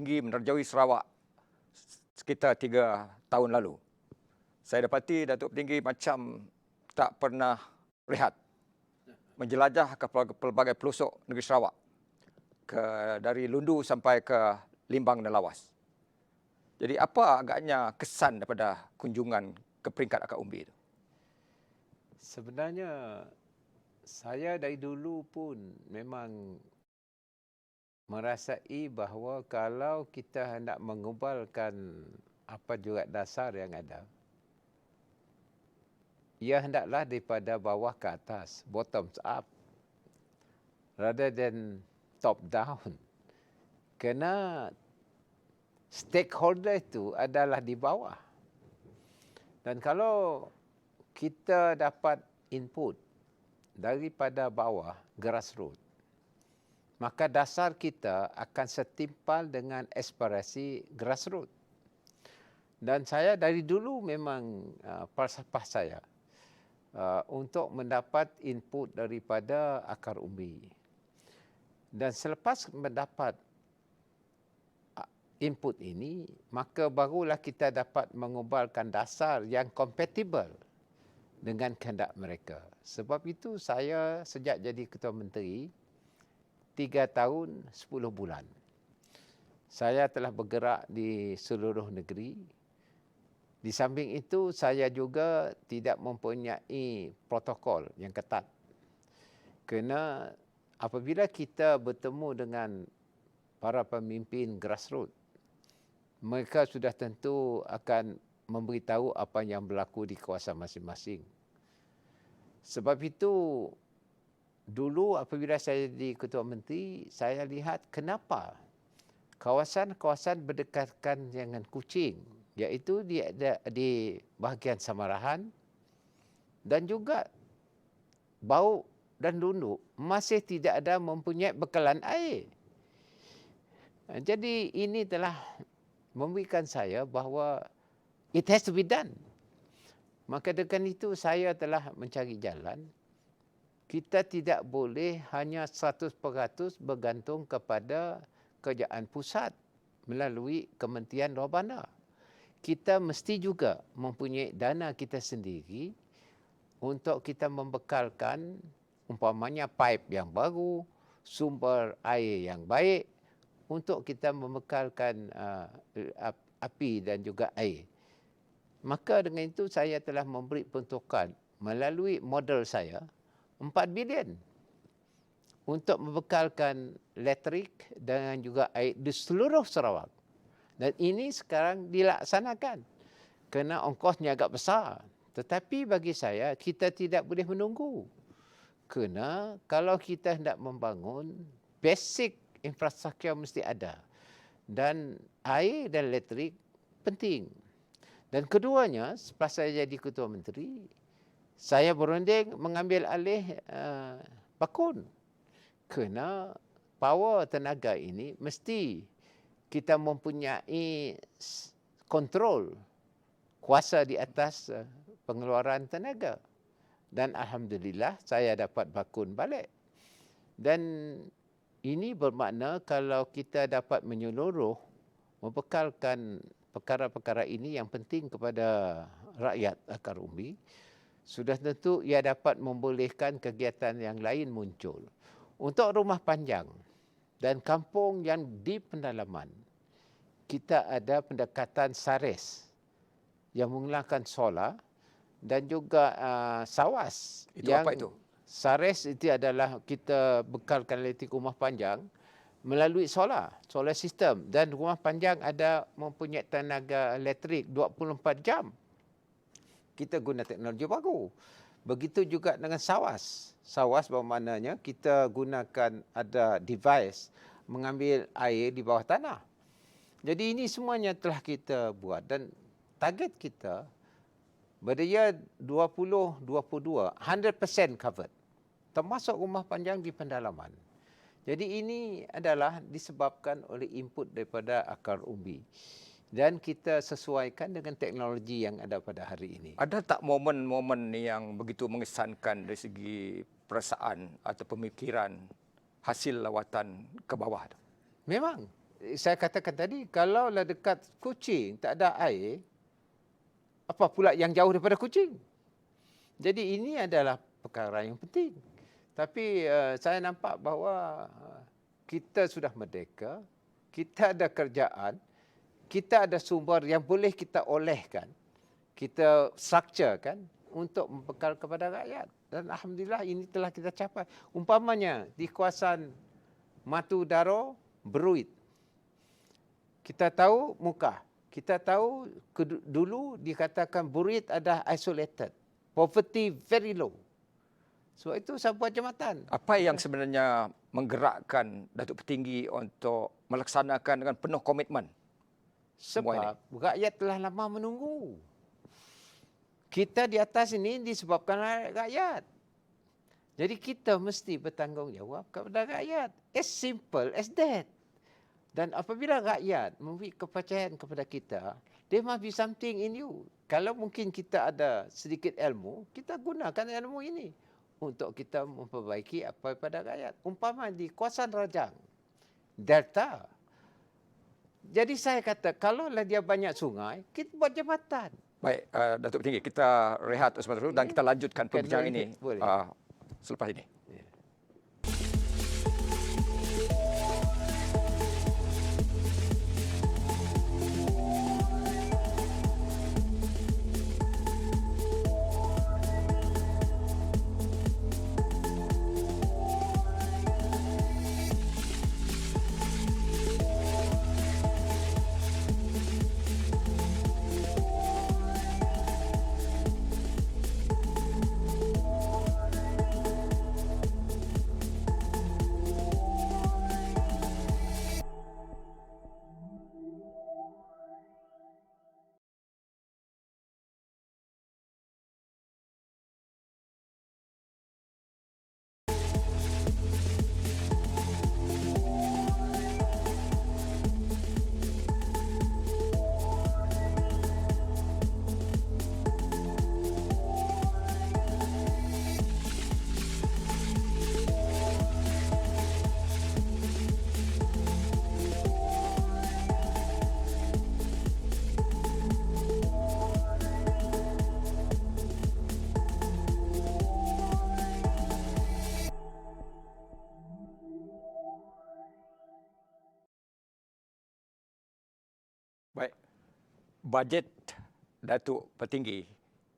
tinggi menerjauhi Sarawak sekitar 3 tahun lalu. Saya dapati Datuk Petinggi macam tak pernah rehat menjelajah ke pelbagai pelosok negeri Sarawak, dari Lundu sampai ke Limbang dan Lawas. Jadi apa agaknya kesan daripada kunjungan ke peringkat Akar Umbi itu? Sebenarnya saya dari dulu pun memang merasai bahawa kalau kita hendak mengubalkan apa jurat dasar yang ada, ia hendaklah daripada bawah ke atas, bottoms up, rather than top down. Kerana stakeholder itu adalah di bawah. Dan kalau kita dapat input daripada bawah, grassroots, maka dasar kita akan setimpal dengan aspirasi grassroots. Dan saya dari dulu memang falsafah saya untuk mendapat input daripada Akar Umbi. Dan selepas mendapat input ini, maka barulah kita dapat mengubalkan dasar yang kompatibel dengan kehendak mereka. Sebab itu saya sejak jadi Ketua Menteri, 3 tahun 10 bulan. Saya telah bergerak di seluruh negeri. Di samping itu, saya juga tidak mempunyai protokol yang ketat. Kerana apabila kita bertemu dengan para pemimpin grassroots, mereka sudah tentu akan memberitahu apa yang berlaku di kawasan masing-masing. Sebab itu, dulu apabila saya jadi Ketua Menteri, saya lihat kenapa kawasan-kawasan berdekatan dengan Kuching, iaitu di bahagian Samarahan dan juga Bau dan Lundu, masih tidak ada mempunyai bekalan air. Jadi ini telah memberikan saya bahawa it has to be done. Maka dengan itu saya telah mencari jalan. Kita tidak boleh hanya 100% bergantung kepada kerajaan pusat melalui Kementerian Rawabana. Kita mesti juga mempunyai dana kita sendiri untuk kita membekalkan umpamanya pipe yang baru, sumber air yang baik, untuk kita membekalkan api dan juga air. Maka dengan itu saya telah memberi peruntukan melalui model saya 4 bilion untuk membekalkan elektrik dan juga air di seluruh Sarawak. Dan ini sekarang dilaksanakan kerana ongkosnya agak besar. Tetapi bagi saya, kita tidak boleh menunggu. Kerana kalau kita hendak membangun, basic infrastruktur mesti ada. Dan air dan elektrik penting. Dan keduanya, setelah saya jadi Ketua Menteri, saya berunding mengambil alih Bakun. Kerana power tenaga ini mesti kita mempunyai kontrol, kuasa di atas pengeluaran tenaga. Dan Alhamdulillah saya dapat Bakun balik. Dan ini bermakna kalau kita dapat menyeluruh, membekalkan perkara-perkara ini yang penting kepada rakyat Akar Umbi, sudah tentu ia dapat membolehkan kegiatan yang lain muncul. Untuk rumah panjang dan kampung yang di pendalaman, kita ada pendekatan SARES yang menggunakan solar dan juga SAWAS. Itu apa itu? SARES itu adalah kita bekalkan elektrik rumah panjang melalui solar system, dan rumah panjang ada mempunyai tenaga elektrik 24 jam. Kita guna teknologi baru. Begitu juga dengan SAWAS. SAWAS bermaknanya kita gunakan ada device mengambil air di bawah tanah. Jadi ini semuanya telah kita buat dan target kita pada year 2022 100% covered, termasuk rumah panjang di pendalaman. Jadi ini adalah disebabkan oleh input daripada Akar Umbi. Dan kita sesuaikan dengan teknologi yang ada pada hari ini. Ada tak momen-momen yang begitu mengesankan dari segi perasaan atau pemikiran hasil lawatan ke bawah? Memang. saya katakan tadi, kalaulah dekat Kuching tak ada air, apa pula yang jauh daripada Kuching? Jadi ini adalah perkara yang penting. Tapi saya nampak bahawa kita sudah merdeka, kita ada kerjaan, kita ada sumber yang boleh kita olehkan, kita structurekan untuk membekal kepada rakyat. Dan alhamdulillah ini telah kita capai. Umpamanya di kawasan Matu Daro, Beruit. Kita tahu Mukah. Kita tahu dulu dikatakan Beruit adalah isolated. Poverty very low. Sebab itu saya buat jambatan. Apa yang sebenarnya menggerakkan Datuk Petinggi untuk melaksanakan dengan penuh komitmen semua ini? Sebab rakyat telah lama menunggu. Kita di atas ini disebabkan oleh rakyat. Jadi kita mesti bertanggungjawab kepada rakyat. As simple as that. Dan apabila rakyat memberi kepercayaan kepada kita, there must be something in you. Kalau mungkin kita ada sedikit ilmu, kita gunakan ilmu ini untuk kita memperbaiki apa pada rakyat. Umpama di kawasan Rajang, Delta. Jadi saya kata, kalaulah dia banyak sungai, kita buat jambatan. Baik, Datuk Petinggi, kita rehat sebentar dulu dan kita lanjutkan perbincangan ini selepas ini. Baik, bajet Datuk Petinggi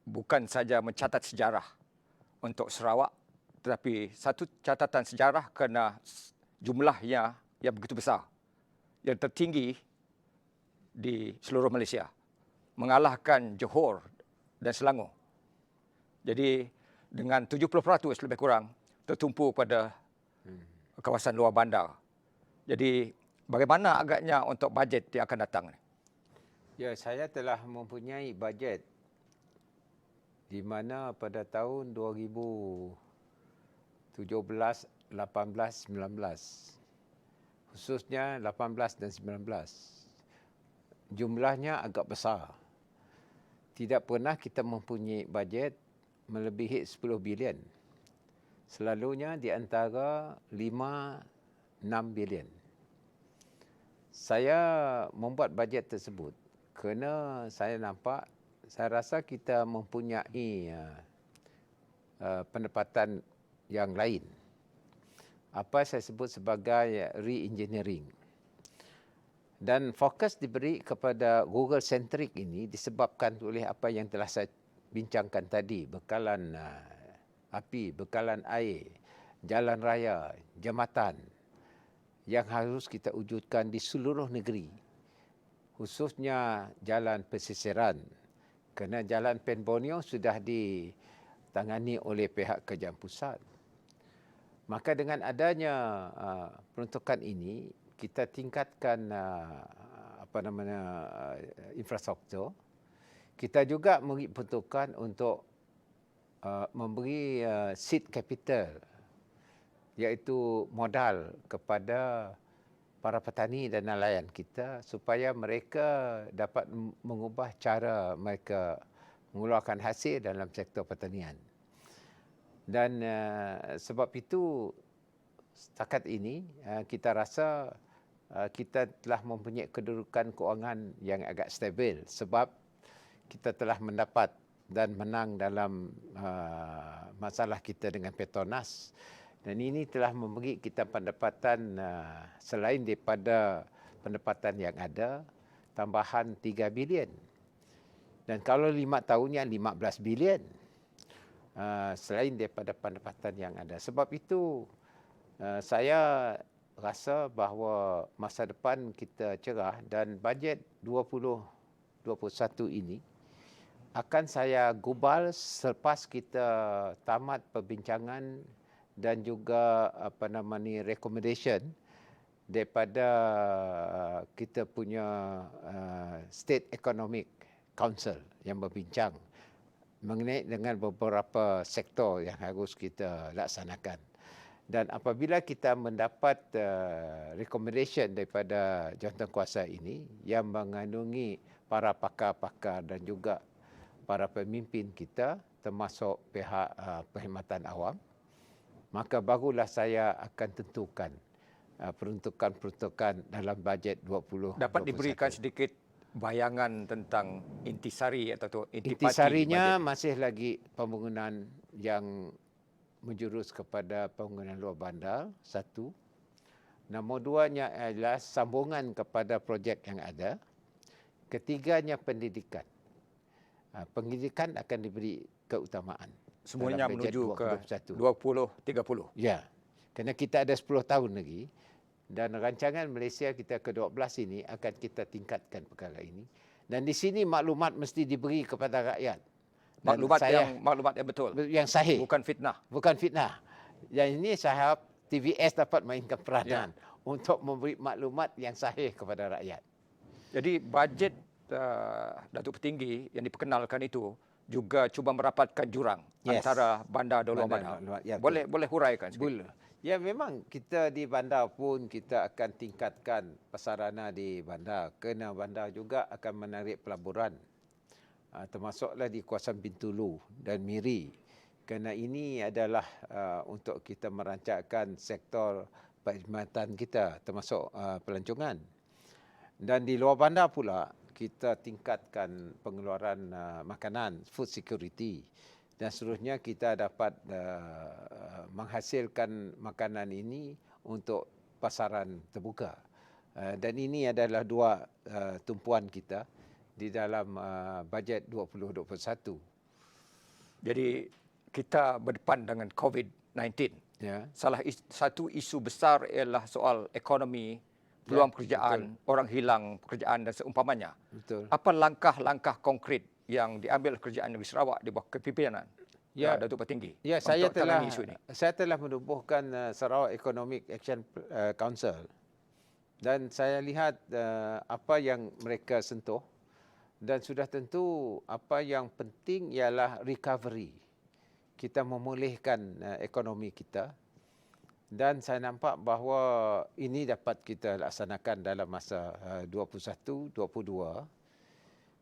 bukan saja mencatat sejarah untuk Sarawak, tetapi satu catatan sejarah kerana jumlahnya yang begitu besar, yang tertinggi di seluruh Malaysia, mengalahkan Johor dan Selangor. Jadi dengan 70% lebih kurang tertumpu pada kawasan luar bandar. Jadi bagaimana agaknya untuk bajet yang akan datang? Ya, saya telah mempunyai bajet di mana pada tahun 2017, 18, 19, khususnya 18 dan 19, jumlahnya agak besar. Tidak pernah kita mempunyai bajet melebihi 10 bilion. Selalunya di antara 5-6 bilion. Saya membuat bajet tersebut kerana saya nampak, saya rasa kita mempunyai pendapatan yang lain. Apa saya sebut sebagai re-engineering. Dan fokus diberi kepada rural centric ini disebabkan oleh apa yang telah saya bincangkan tadi. Bekalan api, bekalan air, jalan raya, jambatan yang harus kita wujudkan di seluruh negeri. Khususnya jalan pesisiran. Kerana jalan Pen Borneo sudah ditangani oleh pihak kerajaan pusat. Maka dengan adanya peruntukan ini, kita tingkatkan infrastruktur. Kita juga memberi peruntukan untuk memberi seed capital, iaitu modal kepada para petani dan nelayan kita supaya mereka dapat mengubah cara mereka mengeluarkan hasil dalam sektor pertanian. Dan sebab itu setakat ini kita rasa kita telah mempunyai kedudukan kewangan yang agak stabil sebab kita telah mendapat dan menang dalam masalah kita dengan Petronas, dan ini telah memberi kita pendapatan selain daripada pendapatan yang ada, tambahan 3 bilion. Dan kalau 5 tahunnya 15 bilion. Selain daripada pendapatan yang ada. Sebab itu saya rasa bahawa masa depan kita cerah, dan bajet 2021 ini akan saya gubal selepas kita tamat perbincangan dan juga recommendation daripada kita punya State Economic Council yang berbincang mengenai dengan beberapa sektor yang harus kita laksanakan. Dan apabila kita mendapat recommendation daripada jawatankuasa ini yang mengandungi para pakar-pakar dan juga para pemimpin kita, termasuk pihak perkhidmatan awam, maka barulah saya akan tentukan peruntukan-peruntukan dalam bajet 2021. Dapat diberikan sedikit bayangan tentang intisari atau intipati Intisarinya bajet? masih lagi pembangunan yang menjurus kepada pembangunan luar bandar, satu. Nombor duanya adalah sambungan kepada projek yang ada. Ketiganya pendidikan. Pendidikan akan diberi keutamaan. Semuanya dalam bajet menuju ke 2021. 2030. Ya, kerana kita ada 10 tahun lagi dan rancangan Malaysia kita ke-12 ini akan kita tingkatkan perkara ini. Dan di sini maklumat mesti diberi kepada rakyat. Dan Maklumat yang betul. Yang sahih. Bukan fitnah. Bukan fitnah. Dan ini saya harap TVS dapat mainkan peranan untuk memberi maklumat yang sahih kepada rakyat. Jadi bajet Datuk Petinggi yang diperkenalkan itu juga cuba merapatkan jurang antara bandar dan luar bandar. Ya, boleh huraikan sikit? Boleh. Ya, memang kita di bandar pun kita akan tingkatkan prasarana di bandar. Kerana bandar juga akan menarik pelaburan. Termasuklah di kawasan Bintulu dan Miri. Kerana ini adalah untuk kita merancangkan sektor perkhidmatan kita, termasuk pelancongan. Dan di luar bandar pula, kita tingkatkan pengeluaran makanan, food security. Dan seterusnya kita dapat menghasilkan makanan ini untuk pasaran terbuka. Dan ini adalah dua tumpuan kita di dalam bajet 2021. Jadi kita berdepan dengan COVID-19. Ya. Satu isu besar ialah soal ekonomi, peluang pekerjaan, orang hilang pekerjaan dan seumpamanya. Betul. Apa langkah-langkah konkret yang diambil kerajaan Negeri Sarawak di bawah kepimpinan Datuk Petinggi saya untuk tangani isu ini? Saya telah menubuhkan Sarawak Economic Action Council, dan saya lihat apa yang mereka sentuh, dan sudah tentu apa yang penting ialah recovery. Kita memulihkan ekonomi kita. Dan saya nampak bahawa ini dapat kita laksanakan dalam masa 21, 22.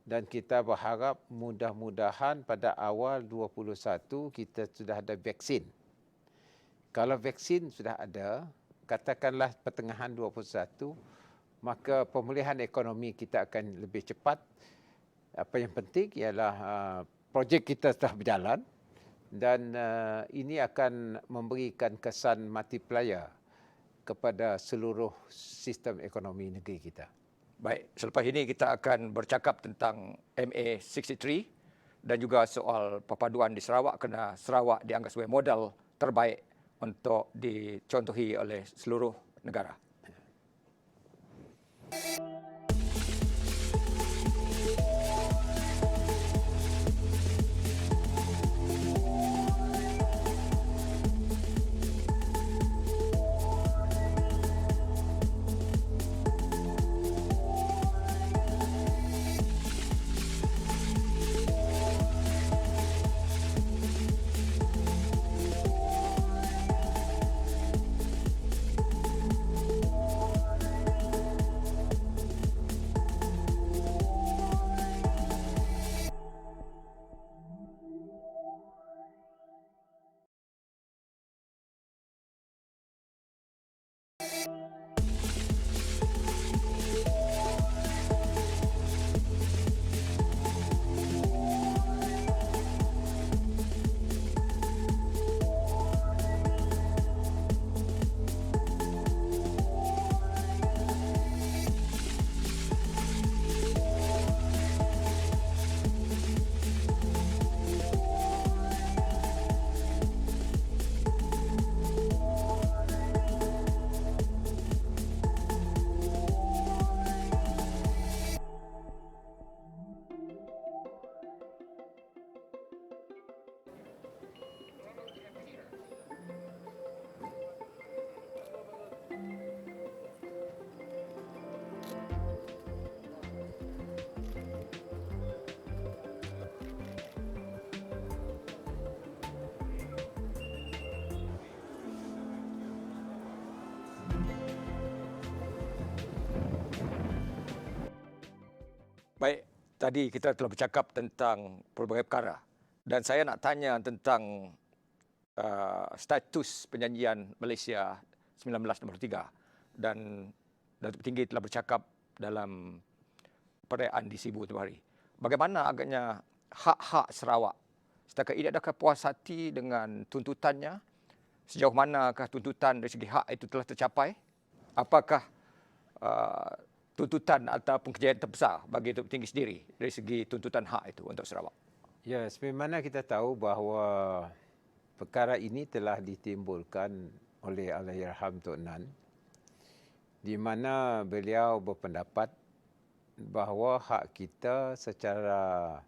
Dan kita berharap mudah-mudahan pada awal 21 kita sudah ada vaksin. Kalau vaksin sudah ada, katakanlah pertengahan 21, maka pemulihan ekonomi kita akan lebih cepat. Apa yang penting ialah projek kita telah berjalan. Dan ini akan memberikan kesan multiplier kepada seluruh sistem ekonomi negeri kita. Baik, selepas ini kita akan bercakap tentang MA63 dan juga soal perpaduan di Sarawak, kerana Sarawak dianggap sebagai modal terbaik untuk dicontohi oleh seluruh negara. tadi kita telah bercakap tentang pelbagai perkara dan saya nak tanya tentang status penjanjian Malaysia 1963 dan Datuk Tinggi telah bercakap dalam perayaan di Sibu tu hari. Bagaimana agaknya hak-hak Sarawak? Setakat ini adakah puas hati dengan tuntutannya? Sejauh manakah tuntutan dari segi hak itu telah tercapai? Apakah tuntutan ataupun kejayaan terbesar bagi Datuk Tinggi sendiri dari segi tuntutan hak itu untuk Sarawak? Ya, sebagaimana kita tahu bahawa perkara ini telah ditimbulkan oleh Allahyarham Tok Nan, di mana beliau berpendapat bahawa hak kita secara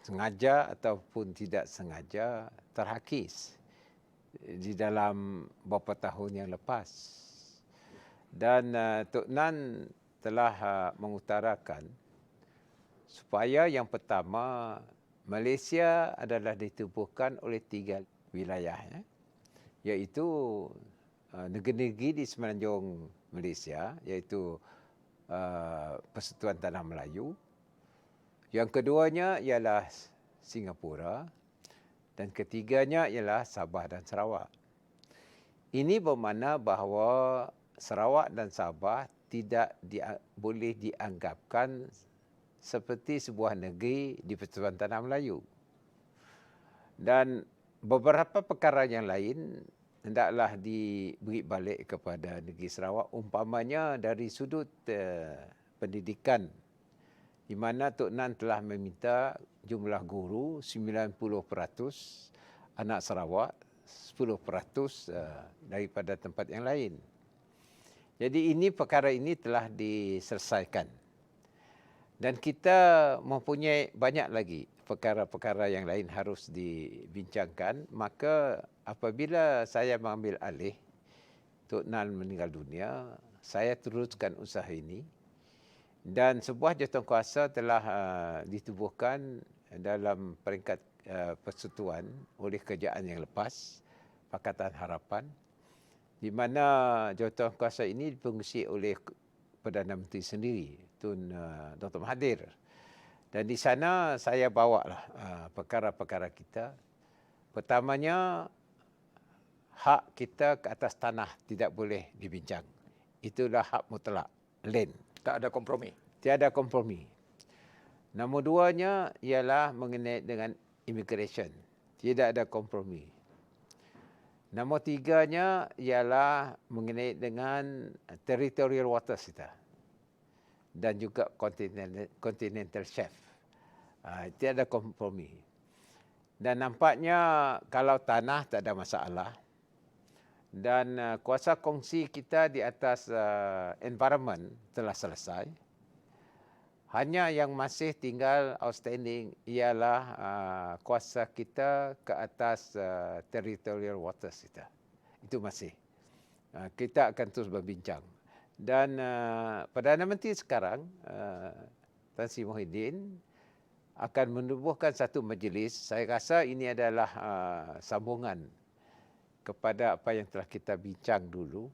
sengaja ataupun tidak sengaja terhakis di dalam beberapa tahun yang lepas. Dan Tok Nan telah mengutarakan supaya yang pertama, Malaysia adalah ditubuhkan oleh 3 wilayah, iaitu negeri-negeri di semenanjung Malaysia, iaitu Persekutuan Tanah Melayu. Yang keduanya ialah Singapura dan ketiganya ialah Sabah dan Sarawak. Ini bermakna bahawa Sarawak dan Sabah tidak boleh dianggapkan seperti sebuah negeri di Persekutuan Tanah Melayu. Dan beberapa perkara yang lain hendaklah diberi balik kepada negeri Sarawak, umpamanya dari sudut pendidikan, di mana Tok Nan telah meminta jumlah guru 90%, anak Sarawak 10% daripada tempat yang lain. Jadi perkara ini telah diselesaikan. Dan kita mempunyai banyak lagi perkara-perkara yang lain harus dibincangkan. Maka apabila saya mengambil alih, Tok Nan meninggal dunia, saya teruskan usaha ini. Dan sebuah jawatankuasa telah ditubuhkan dalam peringkat persekutuan oleh kerajaan yang lepas, Pakatan Harapan, di mana jawatankuasa ini dipengerusi oleh Perdana Menteri sendiri, Tun Dr. Mahathir. Dan di sana saya bawalah perkara-perkara kita. Pertamanya, hak kita ke atas tanah tidak boleh dibincang. Itulah hak mutlak, land. Tak ada kompromi. Tiada kompromi. Nombor duanya ialah mengenai dengan immigration. Tidak ada kompromi. Nombor tiganya ialah mengenai dengan territorial waters kita. Dan juga continental shelf. Tiada kompromi. Dan nampaknya kalau tanah tak ada masalah. Dan kuasa kongsi kita di atas environment telah selesai. Hanya yang masih tinggal outstanding ialah kuasa kita ke atas territorial waters kita. Itu masih. Kita akan terus berbincang. Dan Perdana Menteri sekarang, Tan Sri Muhyiddin, akan menubuhkan satu majlis. Saya rasa ini adalah sambungan kepada apa yang telah kita bincang dulu.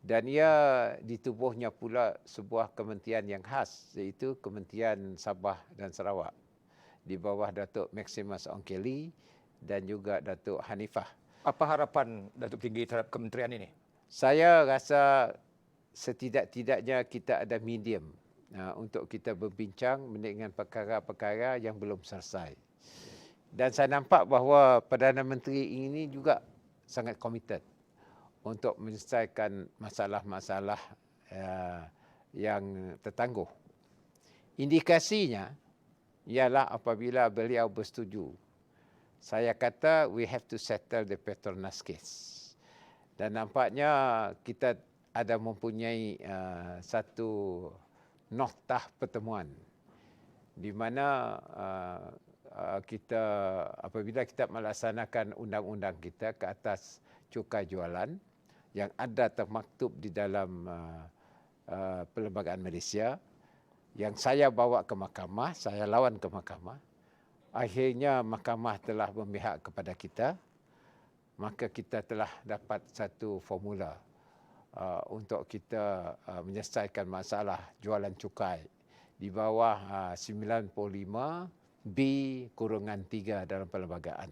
Dan ia ditubuhnya pula sebuah kementerian yang khas, iaitu Kementerian Sabah dan Sarawak, di bawah Datuk Maximus Ongkeli dan juga Datuk Hanifah. Apa harapan Datuk Tinggi terhadap kementerian ini? Saya rasa setidak-tidaknya kita ada medium untuk kita berbincang dengan perkara-perkara yang belum selesai. Dan saya nampak bahawa Perdana Menteri ini juga sangat komited untuk menyelesaikan masalah-masalah yang tertangguh. Indikasinya ialah apabila beliau bersetuju. Saya kata we have to settle the Petronas case. Dan nampaknya kita ada mempunyai satu noktah pertemuan di mana kita apabila kita melaksanakan undang-undang kita ke atas cukai jualan yang ada termaktub di dalam Perlembagaan Malaysia, yang saya bawa ke mahkamah, saya lawan ke mahkamah. Akhirnya mahkamah telah memihak kepada kita, maka kita telah dapat satu formula untuk kita menyelesaikan masalah jualan cukai di bawah 95B-3 dalam perlembagaan.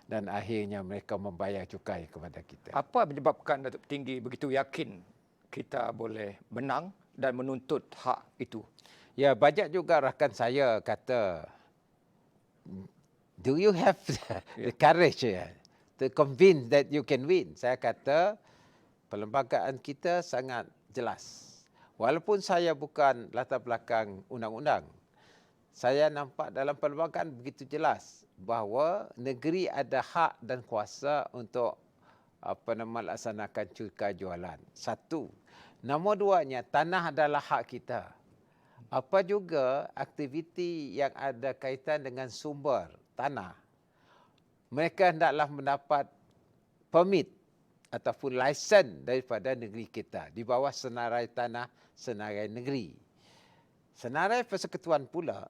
Dan akhirnya mereka membayar cukai kepada kita. Apa menyebabkan Datuk Tinggi begitu yakin kita boleh menang dan menuntut hak itu? Ya, banyak juga rakan saya kata, do you have the courage to convince that you can win? Saya kata, perlembagaan kita sangat jelas. Walaupun saya bukan latar belakang undang-undang, saya nampak dalam perlembagaan begitu jelas bahawa negeri ada hak dan kuasa untuk laksanakan cukai jualan. Satu. Nombor duanya, tanah adalah hak kita. Apa juga aktiviti yang ada kaitan dengan sumber tanah, mereka hendaklah mendapat permit ataupun lesen daripada negeri kita di bawah senarai tanah, senarai negeri. Senarai Persekutuan pula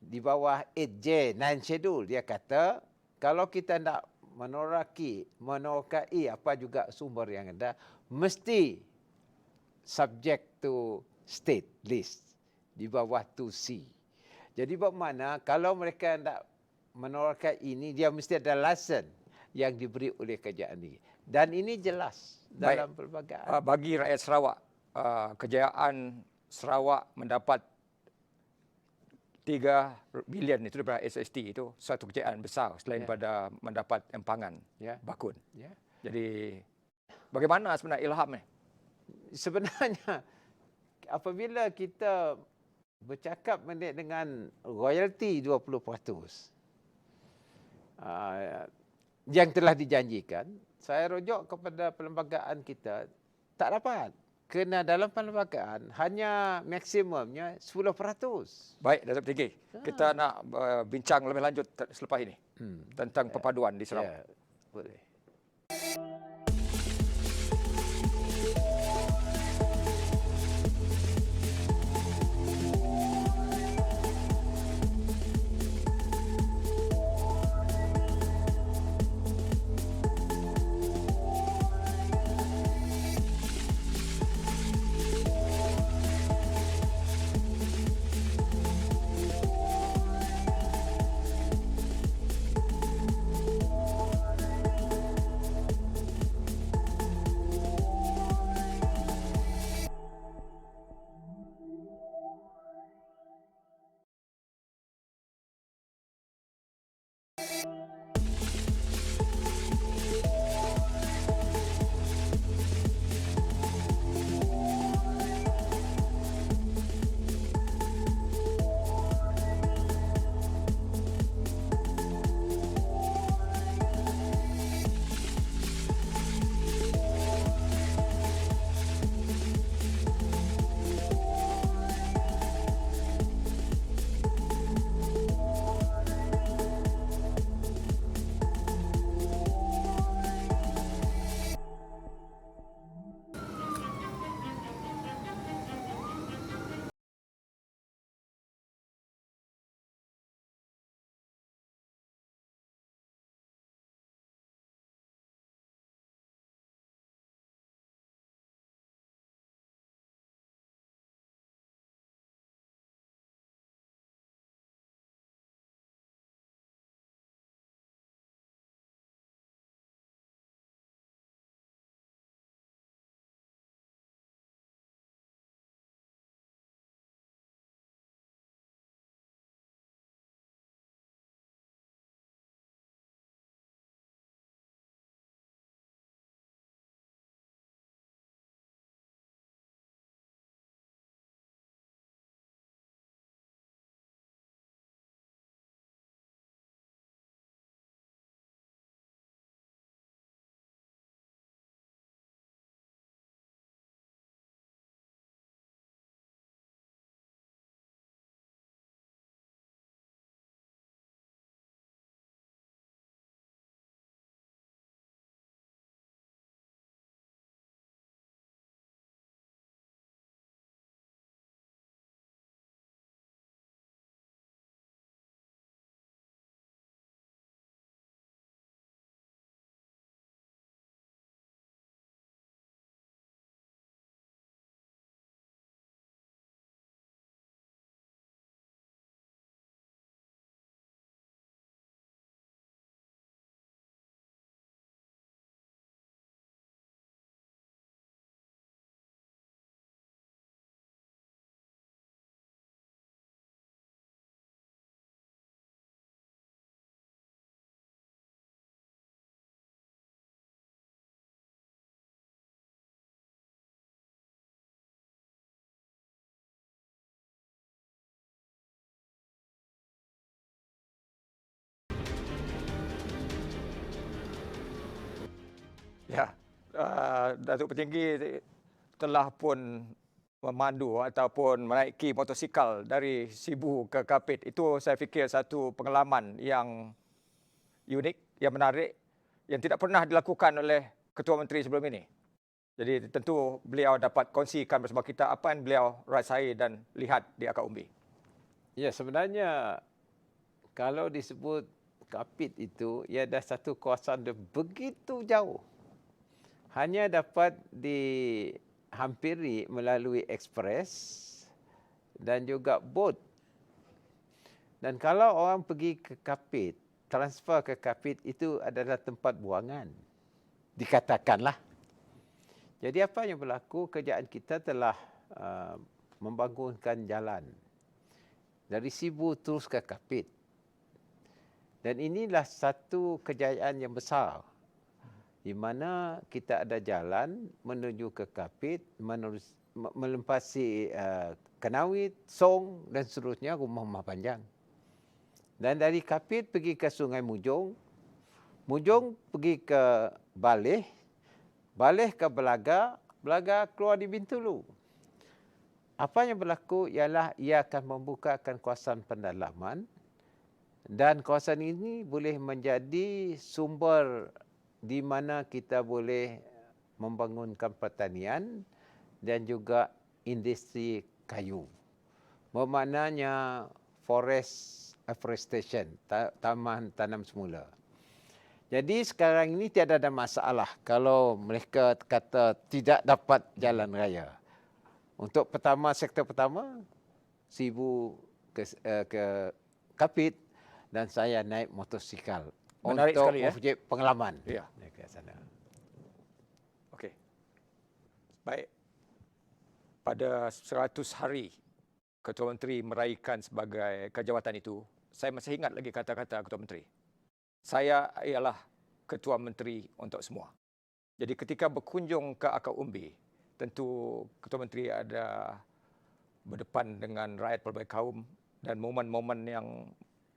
di bawah 8J 9 schedule dia kata kalau kita nak menerokai apa juga sumber yang ada mesti subject to state list di bawah 2C. Jadi bermakna kalau mereka nak menerokai ini dia mesti ada lesen yang diberi oleh kerajaan ini. Dan ini jelas dalam perlembagaan. Bagi rakyat Sarawak, kejayaan Sarawak mendapat 3 bilion itu daripada SST itu suatu kejayaan besar selain pada mendapat empangan bakun. Jadi bagaimana sebenarnya ilham ni? Sebenarnya apabila kita bercakap dengan royalty 20% yang telah dijanjikan, saya rujuk kepada perlembagaan kita, tak dapat. Kerana dalam perlembagaan hanya maksimumnya 10%. Baik, Datuk Tinggi. Kita nak bincang lebih lanjut selepas ini tentang perpaduan di Sarawak. Ya, boleh. Ya, Datuk Petinggi telah pun memandu ataupun menaiki motosikal dari Sibu ke Kapit. Itu saya fikir satu pengalaman yang unik, yang menarik, yang tidak pernah dilakukan oleh Ketua Menteri sebelum ini. Jadi tentu beliau dapat kongsikan bersama kita apa yang beliau rasai dan lihat di Akar Umbi. Ya, sebenarnya kalau disebut Kapit itu, ia ada satu kawasan yang begitu jauh. Hanya dapat dihampiri melalui ekspres dan juga bot. Dan kalau orang pergi ke Kapit, transfer ke Kapit itu adalah tempat buangan. Dikatakanlah. Jadi apa yang berlaku, kerajaan kita telah membangunkan jalan dari Sibu terus ke Kapit. Dan inilah satu kejayaan yang besar di mana kita ada jalan menuju ke Kapit, melempasi Kenawit, Song dan seterusnya, rumah-rumah panjang. Dan dari Kapit pergi ke Sungai Mujong, Mujong pergi ke Baleh, Baleh ke Belaga, Belaga keluar di Bintulu. Apa yang berlaku ialah ia akan membukakan kawasan pendalaman dan kawasan ini boleh menjadi sumber di mana kita boleh membangunkan pertanian dan juga industri kayu. Bermaknanya forest afforestation, taman tanam semula. Jadi sekarang ini tiada ada masalah kalau mereka kata tidak dapat jalan raya. Untuk sektor pertama, Sibu ke Kapit dan saya naik motosikal. Menarik untuk sekali, ya. objek pengalaman. Ya. Ke sana. Okey. Baik. Pada 100 hari Ketua Menteri meraihkan sebagai kejawatan itu, saya masih ingat lagi kata-kata Ketua Menteri. Saya ialah Ketua Menteri untuk semua. Jadi ketika berkunjung ke Akar Umbi, tentu Ketua Menteri ada berdepan dengan rakyat pelbagai kaum dan momen-momen yang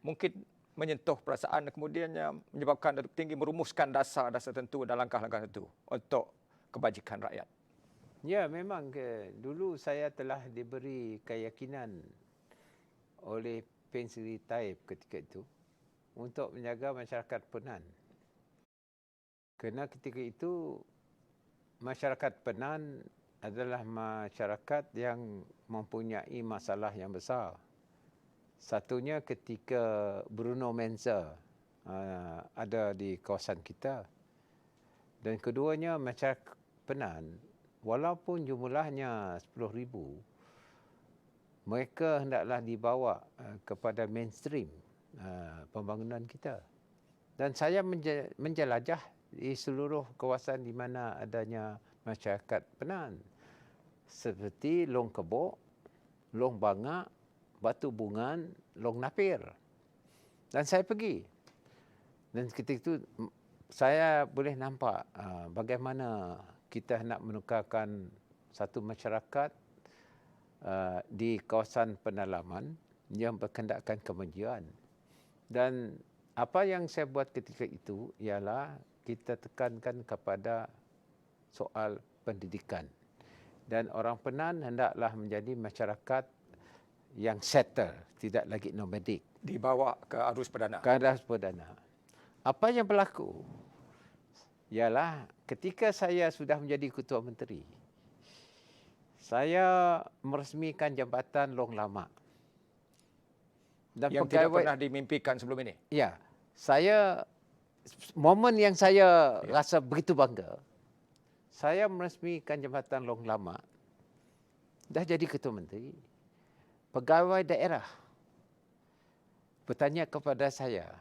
mungkin menyentuh perasaan dan kemudiannya menyebabkan Datuk Tinggi merumuskan dasar-dasar tertentu dan langkah-langkah tertentu untuk kebajikan rakyat. Ya, memang dulu saya telah diberi keyakinan oleh Pen Sri Taib ketika itu untuk menjaga masyarakat Penan. Kerana ketika itu masyarakat Penan adalah masyarakat yang mempunyai masalah yang besar. Satunya ketika Bruno Mensa ada di kawasan kita. Dan keduanya masyarakat Penan, walaupun jumlahnya 10,000, mereka hendaklah dibawa kepada mainstream pembangunan kita. Dan saya menjelajah di seluruh kawasan di mana adanya masyarakat Penan. Seperti Long Kebok, Long Bangak, Batu Bungan, Long Napir. Dan saya pergi. Dan ketika itu saya boleh nampak bagaimana kita nak menukarkan satu masyarakat di kawasan pendalaman yang berkendakkan kemajuan. Dan apa yang saya buat ketika itu ialah kita tekankan kepada soal pendidikan. Dan orang Penan hendaklah menjadi masyarakat yang settle, tidak lagi nomadik. Dibawa ke arus perdana. Ke arus perdana. Apa yang berlaku? Ialah ketika saya sudah menjadi Ketua Menteri, saya meresmikan jambatan Long Lama. Dan yang tidak pernah dimimpikan sebelum ini. Ya, momen yang saya rasa begitu bangga, saya meresmikan jambatan Long Lama, dah jadi Ketua Menteri. Pegawai daerah bertanya kepada saya,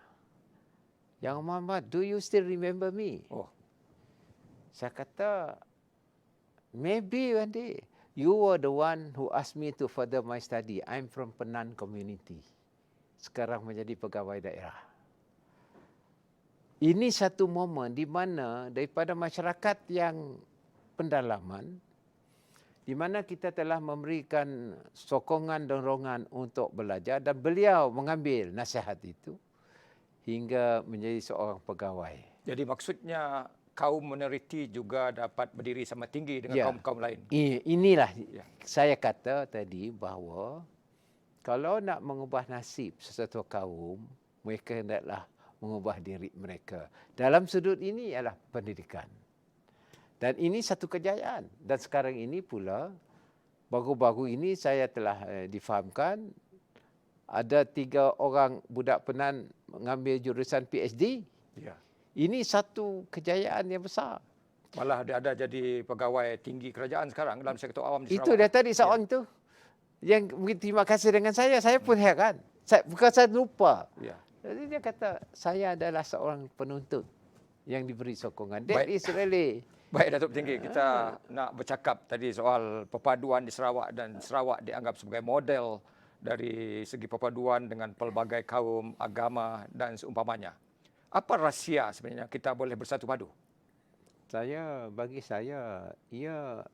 Yang Muhammad, do you still remember me? Oh. Saya kata, maybe one day. You were the one who asked me to further my study. I'm from Penan community. Sekarang menjadi pegawai daerah. Ini satu momen di mana daripada masyarakat yang pendalaman, di mana kita telah memberikan sokongan dorongan untuk belajar dan beliau mengambil nasihat itu hingga menjadi seorang pegawai. Jadi maksudnya kaum minoriti juga dapat berdiri sama tinggi dengan Ya. kaum-kaum lain. Inilah Ya. saya kata tadi bahawa kalau nak mengubah nasib sesuatu kaum, mereka hendaklah mengubah diri mereka. Dalam sudut ini ialah pendidikan. Dan ini satu kejayaan. Dan sekarang ini pula, baru-baru ini saya telah difahamkan, ada 3 orang budak Penan mengambil jurusan PhD. Ya. Ini satu kejayaan yang besar. Malah dia ada jadi pegawai tinggi kerajaan sekarang dalam sektor awam di Sarawak. Itu dia tadi seorang tu yang terima kasih dengan saya pun heran. Bukan saya lupa. Ya. Jadi dia kata, saya adalah seorang penuntut yang diberi sokongan. That Baik. is really... Baik Datuk Petinggi, kita nak bercakap tadi soal perpaduan di Sarawak dan Sarawak dianggap sebagai model dari segi perpaduan dengan pelbagai kaum, agama dan seumpamanya. Apa rahsia sebenarnya kita boleh bersatu padu? Bagi saya, ia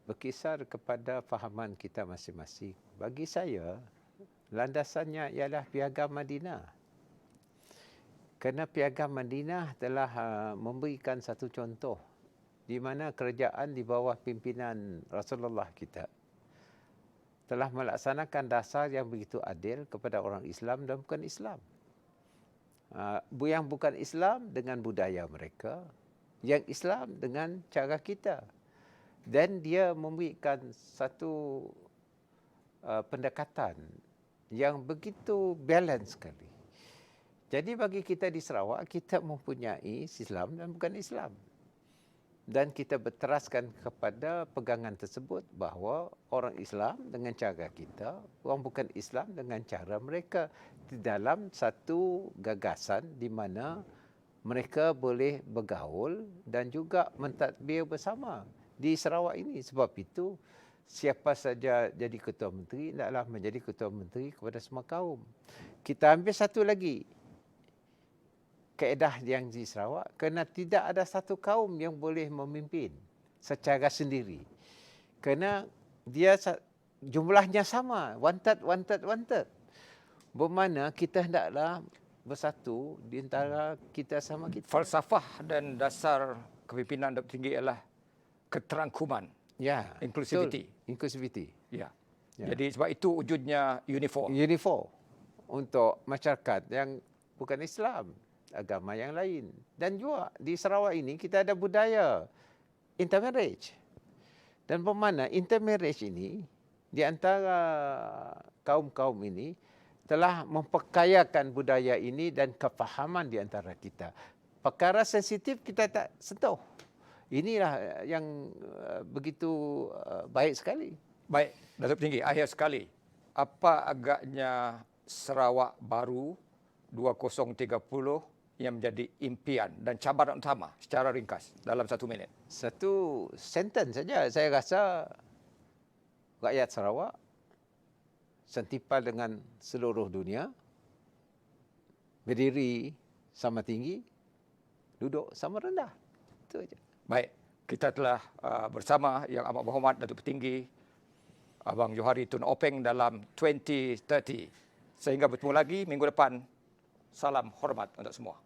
berkisar kepada fahaman kita masing-masing. Bagi saya, landasannya ialah Piagam Madinah. Kerana Piagam Madinah telah memberikan satu contoh di mana kerajaan di bawah pimpinan Rasulullah kita telah melaksanakan dasar yang begitu adil kepada orang Islam dan bukan Islam. Yang bukan Islam dengan budaya mereka, yang Islam dengan cara kita. Dan dia memberikan satu pendekatan yang begitu balance sekali. Jadi bagi kita di Sarawak, kita mempunyai Islam dan bukan Islam. Dan kita berteraskan kepada pegangan tersebut bahawa orang Islam dengan cara kita, orang bukan Islam dengan cara mereka, di dalam satu gagasan di mana mereka boleh bergaul dan juga mentadbir bersama di Sarawak ini. Sebab itu, siapa saja jadi ketua menteri, hendaklah menjadi ketua menteri kepada semua kaum. Kita ambil satu lagi kaedah yang di Sarawak, kerana tidak ada satu kaum yang boleh memimpin secara sendiri. Kerana dia jumlahnya sama, wanted. Bermakna kita hendaklah bersatu di antara kita sama kita. Falsafah dan dasar kepimpinan Datuk Tinggi ialah keterangkuman, Ya, inclusivity. Inclusivity. Ya. Ya. Jadi sebab itu wujudnya uniform. Uniform untuk masyarakat yang bukan Islam, agama yang lain. Dan juga di Sarawak ini kita ada budaya intermarriage. Dan bermakna intermarriage ini di antara kaum-kaum ini telah memperkayakan budaya ini dan kefahaman di antara kita. Perkara sensitif kita tak sentuh. Inilah yang begitu baik sekali. Baik, Datuk Tinggi, akhir sekali. Apa agaknya Sarawak baru 2030 yang menjadi impian dan cabaran utama secara ringkas dalam 1 minit? Satu sentence saja. Saya rasa rakyat Sarawak sentimpal dengan seluruh dunia, berdiri sama tinggi, duduk sama rendah. Itu saja. Baik, kita telah bersama Yang Amat Berhormat Datuk Petinggi Abang Johari Tun Openg dalam 2030. Sehingga bertemu lagi minggu depan. Salam hormat untuk semua.